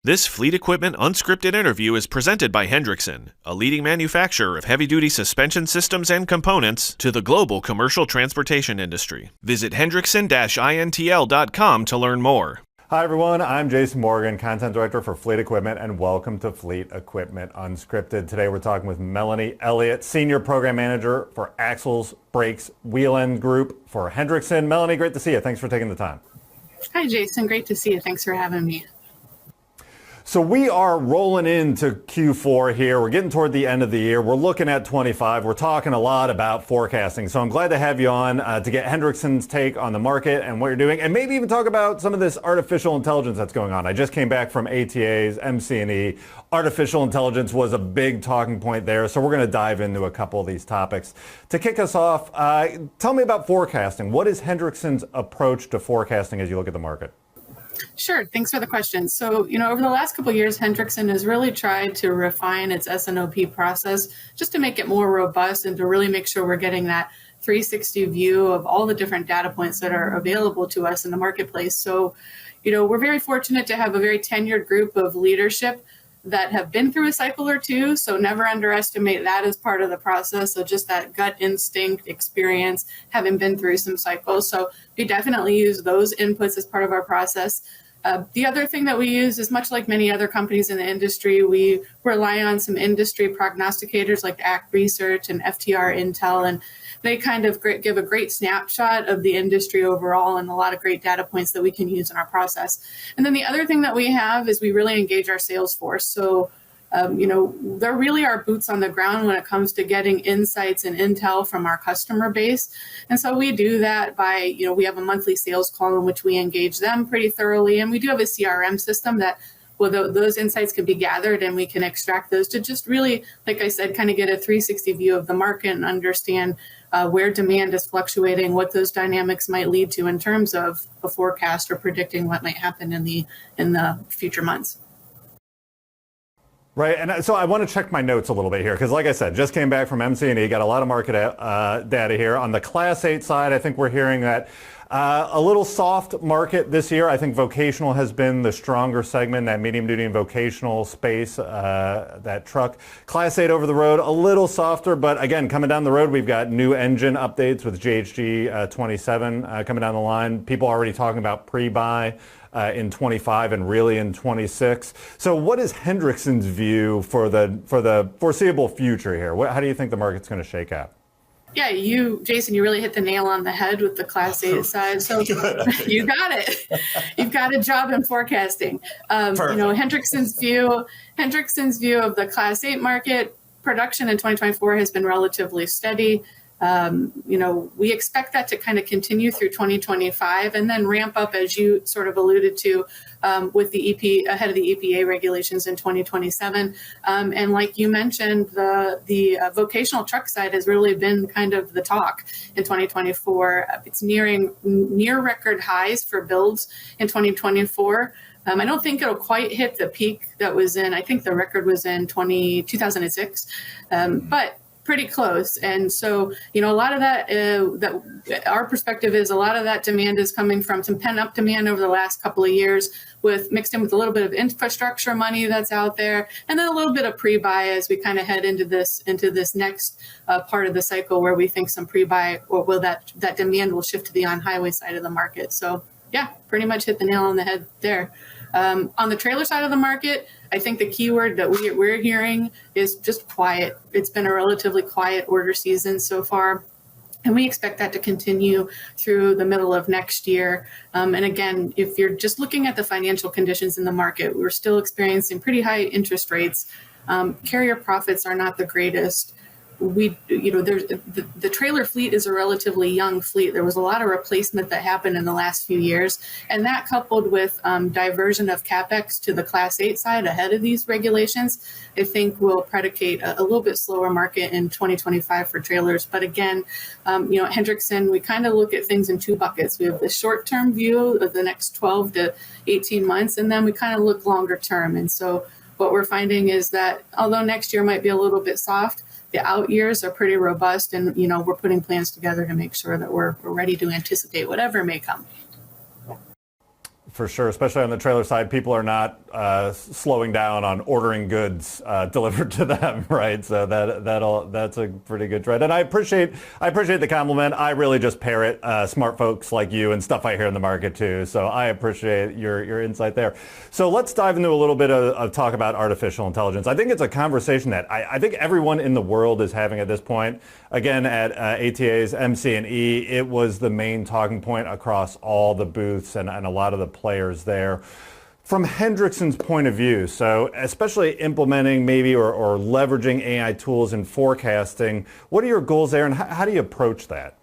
This Fleet Equipment Unscripted interview is presented by Hendrickson, a leading manufacturer of heavy-duty suspension systems and components to the global commercial transportation industry. Visit hendrickson-intl.com to learn more. Hi everyone, I'm Jason Morgan, Content Director for Fleet Equipment, and welcome to Fleet Equipment Unscripted. Today we're talking with Melanie Elliott, Senior Program Manager for Axles, Brakes, Wheel End Group for Hendrickson. Melanie, great to see you. Thanks for taking the time. Hi Jason, great to see you. Thanks for having me. So we are rolling into Q4 here. We're getting toward the end of the year. We're looking at 25. We're talking a lot about forecasting. So I'm glad to have you on to get Hendrickson's take on the market and what you're doing, and maybe even talk about some of this artificial intelligence that's going on. I just came back from ATA's MC&E. Artificial intelligence was a big talking point there. So we're going to dive into a couple of these topics. To kick us off, tell me about forecasting. What is Hendrickson's approach to forecasting as you look at the market? Sure. Thanks for the question. So, over the last couple of years, Hendrickson has really tried to refine its S&OP process just to make it more robust and to really make sure we're getting that 360 view of all the different data points that are available to us in the marketplace. So, we're very fortunate to have a very tenured group of leadership that have been through a cycle or two. So never underestimate that as part of the process. So just that gut instinct experience, having been through some cycles. So we definitely use those inputs as part of our process. The other thing that we use is much like many other companies in the industry, we rely on some industry prognosticators like ACT Research and FTR Intel, and they kind of give a great snapshot of the industry overall and a lot of great data points that we can use in our process. And then the other thing that we have is we really engage our sales force. So, they're really our boots on the ground when it comes to getting insights and intel from our customer base. And so we do that by, we have a monthly sales call in which we engage them pretty thoroughly. And we do have a CRM system that those insights can be gathered and we can extract those to just really, like I said, kind of get a 360 view of the market and understand where demand is fluctuating, what those dynamics might lead to in terms of a forecast or predicting what might happen in the future months. Right, and so I want to check my notes a little bit here because, like I said, just came back from MC&E, got a lot of market data here. On the Class 8 side, I think we're hearing that a little soft market this year. I think vocational has been the stronger segment, that medium-duty and vocational space, that truck. Class 8 over the road, a little softer, but again, coming down the road, we've got new engine updates with JHG 27 coming down the line. People already talking about pre-buy in 25 and really in 26. So what is Hendrickson's view for the foreseeable future here? How do you think the market's going to shake out? Yeah, Jason, you really hit the nail on the head with the Class 8 side. So you got it. You've got a job in forecasting. Hendrickson's view of the Class 8 market, production in 2024 has been relatively steady. We expect that to kind of continue through 2025 and then ramp up, as you sort of alluded to, with the ahead of the EPA regulations in 2027. And like you mentioned, the vocational truck side has really been kind of the talk in 2024. It's near record highs for builds in 2024. I don't think it'll quite hit the peak that was I think the record was in 2006, but pretty close. And so, a lot of that our perspective is a lot of that demand is coming from some pent-up demand over the last couple of years, mixed in with a little bit of infrastructure money that's out there, and then a little bit of pre-buy as we kind of head into this next part of the cycle where we think some pre-buy that demand will shift to the on-highway side of the market. So yeah, pretty much hit the nail on the head there. On the trailer side of the market, I think the key word that we're hearing is just quiet. It's been a relatively quiet order season so far, and we expect that to continue through the middle of next year. And again, if you're just looking at the financial conditions in the market, we're still experiencing pretty high interest rates. Carrier profits are not the greatest. The trailer fleet is a relatively young fleet. There was a lot of replacement that happened in the last few years, and that coupled with diversion of CapEx to the Class 8 side ahead of these regulations, I think will predicate a little bit slower market in 2025 for trailers. But again, at Hendrickson, we kind of look at things in two buckets. We have the short-term view of the next 12 to 18 months, and then we kind of look longer term. And so what we're finding is that although next year might be a little bit soft, the out years are pretty robust, and we're putting plans together to make sure that we're ready to anticipate whatever may come. For sure, especially on the trailer side, people are not slowing down on ordering goods delivered to them, right? So that's a pretty good trend. And I appreciate the compliment. I really just parrot smart folks like you and stuff I hear in the market too. So I appreciate your insight there. So let's dive into a little bit of talk about artificial intelligence. I think it's a conversation that I think everyone in the world is having at this point. Again, at ATA's MC&E, it was the main talking point across all the booths and a lot of the players there. From Hendrickson's point of view, so especially implementing maybe or leveraging AI tools in forecasting, what are your goals there and how do you approach that?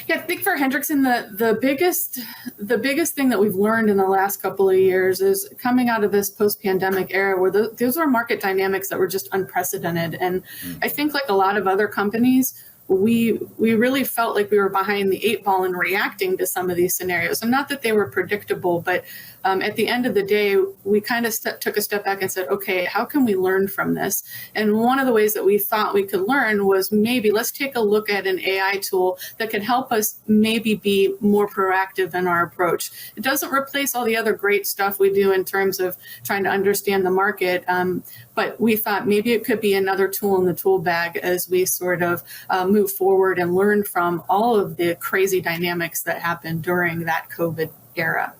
Yeah, I think for Hendrickson, the biggest thing that we've learned in the last couple of years is coming out of this post-pandemic era where those are market dynamics that were just unprecedented. And I think like a lot of other companies, we really felt like we were behind the eight ball in reacting to some of these scenarios. And not that they were predictable, but at the end of the day, we kind of took a step back and said, okay, how can we learn from this? And one of the ways that we thought we could learn was maybe let's take a look at an AI tool that could help us maybe be more proactive in our approach. It doesn't replace all the other great stuff we do in terms of trying to understand the market, but we thought maybe it could be another tool in the tool bag as we sort of move forward and learn from all of the crazy dynamics that happened during that COVID era.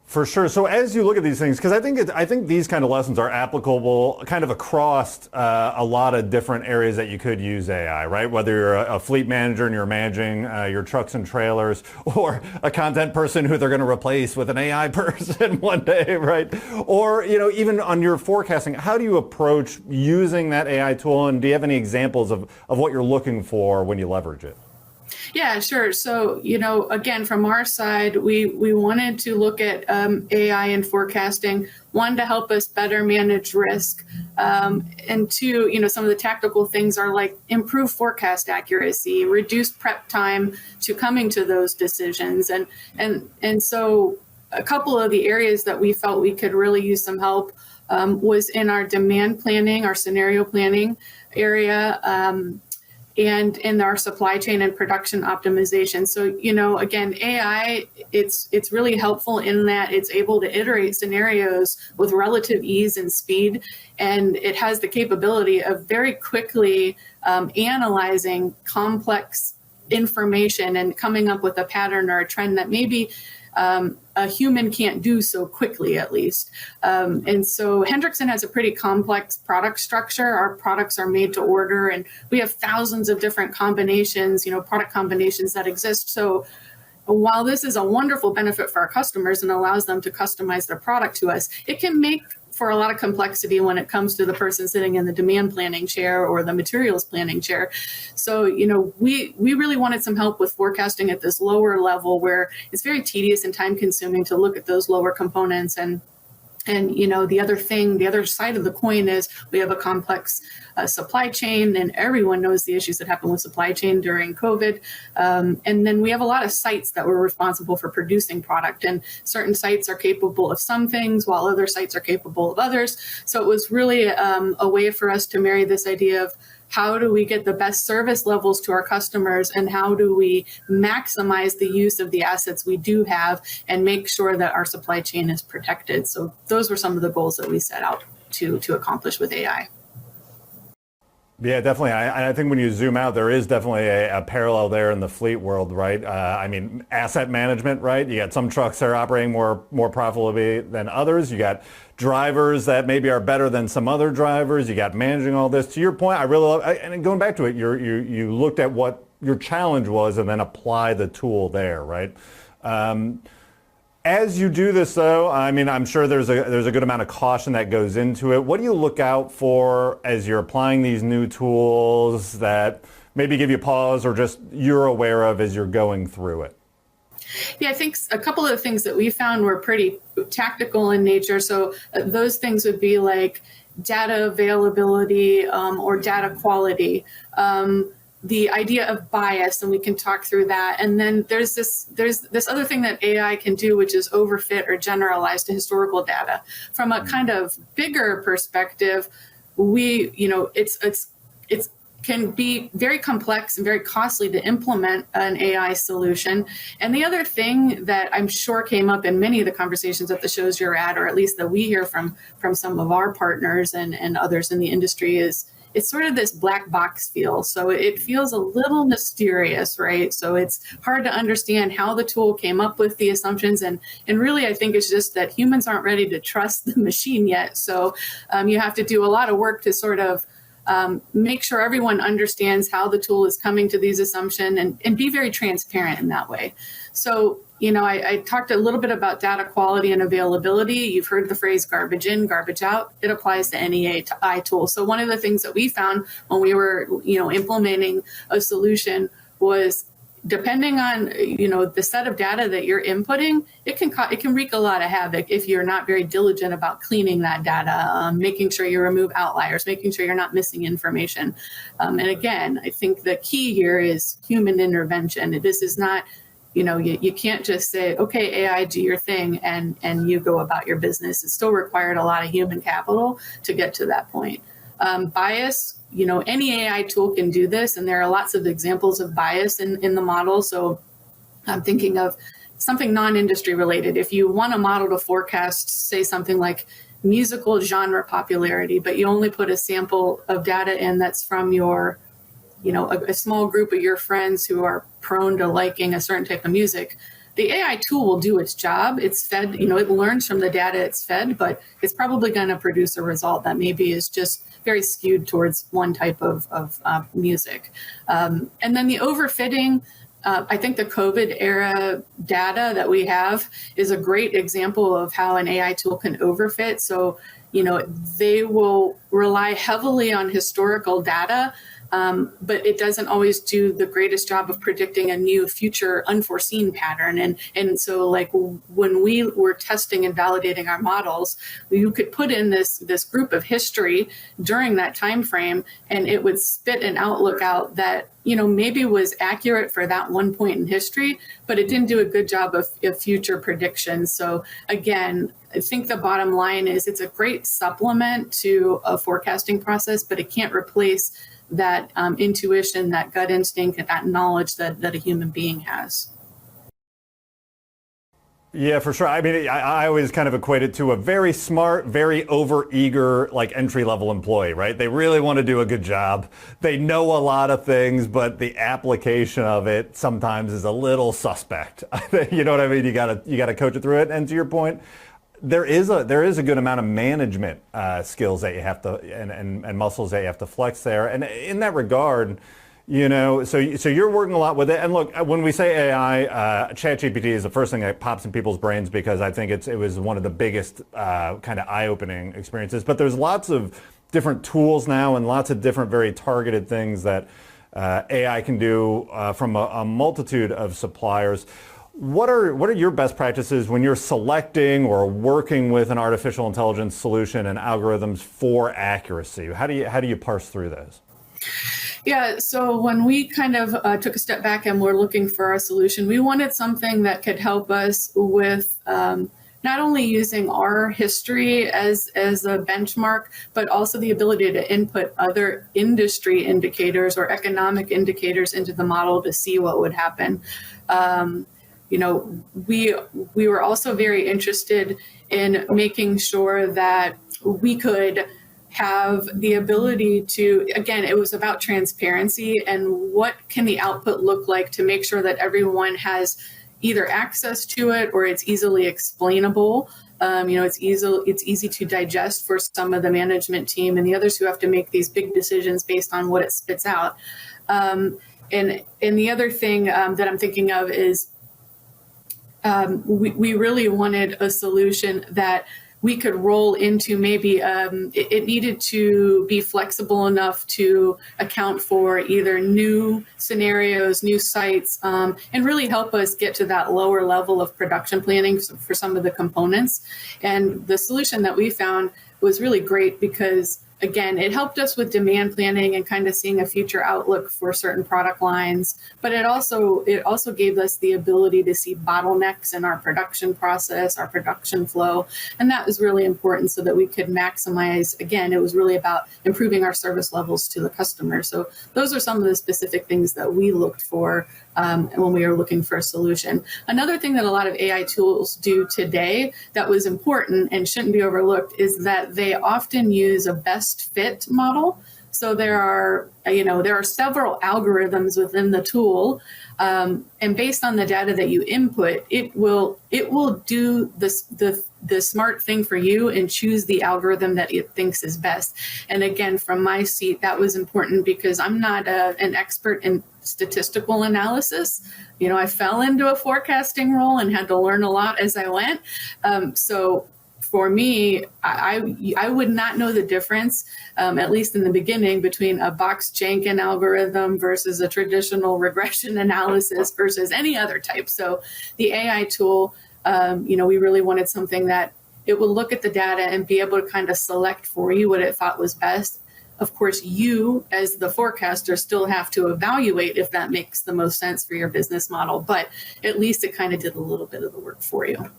For sure. So as you look at these things, because I think these kind of lessons are applicable kind of across a lot of different areas that you could use AI, right? Whether you're a fleet manager and you're managing your trucks and trailers, or a content person who they're going to replace with an AI person one day, right? Or even on your forecasting, how do you approach using that AI tool, and do you have any examples of what you're looking for when you leverage it? Yeah, sure. So, again, from our side, we wanted to look at AI and forecasting, one, to help us better manage risk. And two, some of the tactical things are like improve forecast accuracy, reduce prep time to coming to those decisions. And so a couple of the areas that we felt we could really use some help was in our demand planning, our scenario planning area, and in our supply chain and production optimization. So, again, AI, it's really helpful in that it's able to iterate scenarios with relative ease and speed. And it has the capability of very quickly analyzing complex information and coming up with a pattern or a trend that maybe a human can't do so quickly, at least. And so Hendrickson has a pretty complex product structure. Our products are made to order, and we have thousands of different combinations, product combinations that exist. So while this is a wonderful benefit for our customers and allows them to customize their product to us, it can make for a lot of complexity when it comes to the person sitting in the demand planning chair or the materials planning chair. So, we really wanted some help with forecasting at this lower level where it's very tedious and time consuming to look at those lower components. And the other side of the coin is we have a complex supply chain, and everyone knows the issues that happen with supply chain during COVID. And then we have a lot of sites that were responsible for producing product, and certain sites are capable of some things while other sites are capable of others. So it was really a way for us to marry this idea of how do we get the best service levels to our customers, and how do we maximize the use of the assets we do have and make sure that our supply chain is protected. So those were some of the goals that we set out to accomplish with AI. Yeah, definitely. I think when you zoom out, there is definitely a parallel there in the fleet world, right? Asset management, right? You got some trucks that are operating more profitably than others. You got drivers that maybe are better than some other drivers. You got managing all this. To your point, I really love, and going back to it, you looked at what your challenge was and then apply the tool there, right? As you do this, though, I'm sure there's a good amount of caution that goes into it. What do you look out for as you're applying these new tools that maybe give you pause or just you're aware of as you're going through it? Yeah, I think a couple of the things that we found were pretty tactical in nature. So those things would be like data availability or data quality. The idea of bias, and we can talk through that. And then there's this other thing that AI can do, which is overfit or generalize to historical data. From a kind of bigger perspective, it's can be very complex and very costly to implement an AI solution. And the other thing that I'm sure came up in many of the conversations at the shows you're at, or at least that we hear from some of our partners and others in the industry, is it's sort of this black box feel. So it feels a little mysterious, right? So it's hard to understand how the tool came up with the assumptions. And really, I think it's just that humans aren't ready to trust the machine yet. So you have to do a lot of work to sort of make sure everyone understands how the tool is coming to these assumptions and be very transparent in that way. So, I talked a little bit about data quality and availability. You've heard the phrase garbage in, garbage out. It applies to any AI tool. So one of the things that we found when we were, implementing a solution was, depending on, the set of data that you're inputting, it can wreak a lot of havoc if you're not very diligent about cleaning that data, making sure you remove outliers, making sure you're not missing information. And again, I think the key here is human intervention. This is not, you can't just say, okay, AI, do your thing, and you go about your business. It still required a lot of human capital to get to that point. Bias, any AI tool can do this, and there are lots of examples of bias in the model. So I'm thinking of something non-industry related. If you want a model to forecast, say something like musical genre popularity, but you only put a sample of data in that's from your, a small group of your friends who are prone to liking a certain type of music, the AI tool will do its job. It's fed, it learns from the data it's fed, but it's probably going to produce a result that maybe is just very skewed towards one type of music. And then the overfitting, I think the COVID era data that we have is a great example of how an AI tool can overfit. So, they will rely heavily on historical data, but it doesn't always do the greatest job of predicting a new future unforeseen pattern. And so like when we were testing and validating our models, you could put in this group of history during that time frame, and it would spit an outlook out that, maybe was accurate for that one point in history, but it didn't do a good job of future predictions. So again, I think the bottom line is it's a great supplement to a forecasting process, but it can't replace that intuition, that gut instinct, and that knowledge that a human being has. Yeah, for sure. I mean, I always kind of equate it to a very smart, very over-eager, like entry-level employee, right? They really want to do a good job. They know a lot of things, but the application of it sometimes is a little suspect. You know what I mean? You gotta coach it through it. And to your point, there is a good amount of management skills that you have to and muscles that you have to flex there. And in that regard, so you're working a lot with it. And look, when we say AI, ChatGPT is the first thing that pops in people's brains because I think it was one of the biggest kind of eye-opening experiences. But there's lots of different tools now and lots of different very targeted things that AI can do from a multitude of suppliers. What are your best practices when you're selecting or working with an artificial intelligence solution and algorithms for accuracy? How do you parse through those? Yeah, so when we kind of took a step back and were looking for a solution, we wanted something that could help us with not only using our history as a benchmark, but also the ability to input other industry indicators or economic indicators into the model to see what would happen. We were also very interested in making sure that we could have the ability to, again, it was about transparency and what can the output look like to make sure that everyone has either access to it or it's easily explainable. It's easy to digest for some of the management team and the others who have to make these big decisions based on what it spits out. And the other thing that I'm thinking of is we really wanted a solution that we could roll into maybe it needed to be flexible enough to account for either new scenarios, new sites, and really help us get to that lower level of production planning for some of the components. And the solution that we found was really great because again, it helped us with demand planning and kind of seeing a future outlook for certain product lines. But it also gave us the ability to see bottlenecks in our production process, our production flow. And that was really important so that we could maximize, again, it was really about improving our service levels to the customer. So those are some of the specific things that we looked for when we were looking for a solution. Another thing that a lot of AI tools do today that was important and shouldn't be overlooked is that they often use a best fit model. So there are several algorithms within the tool, and based on the data that you input, it will do the smart thing for you and choose the algorithm that it thinks is best. And again, from my seat, that was important because I'm not an expert in statistical analysis. I fell into a forecasting role and had to learn a lot as I went. So for me, I would not know the difference, at least in the beginning, between a Box-Jenkins algorithm versus a traditional regression analysis versus any other type. So the AI tool, we really wanted something that it would look at the data and be able to kind of select for you what it thought was best. Of course, you as the forecaster still have to evaluate if that makes the most sense for your business model, but at least it kind of did a little bit of the work for you.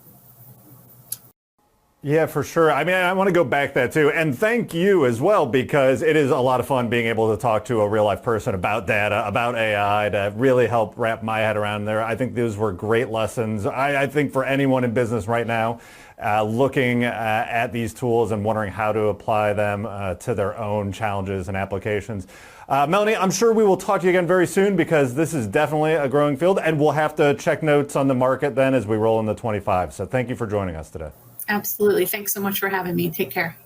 Yeah, for sure. I mean, I want to go back that too. And thank you as well, because it is a lot of fun being able to talk to a real life person about data, about AI, to really help wrap my head around there. I think those were great lessons. I think for anyone in business right now, looking at these tools and wondering how to apply them to their own challenges and applications. Melanie, I'm sure we will talk to you again very soon because this is definitely a growing field, and we'll have to check notes on the market then as we roll into 25. So thank you for joining us today. Absolutely. Thanks so much for having me. Take care.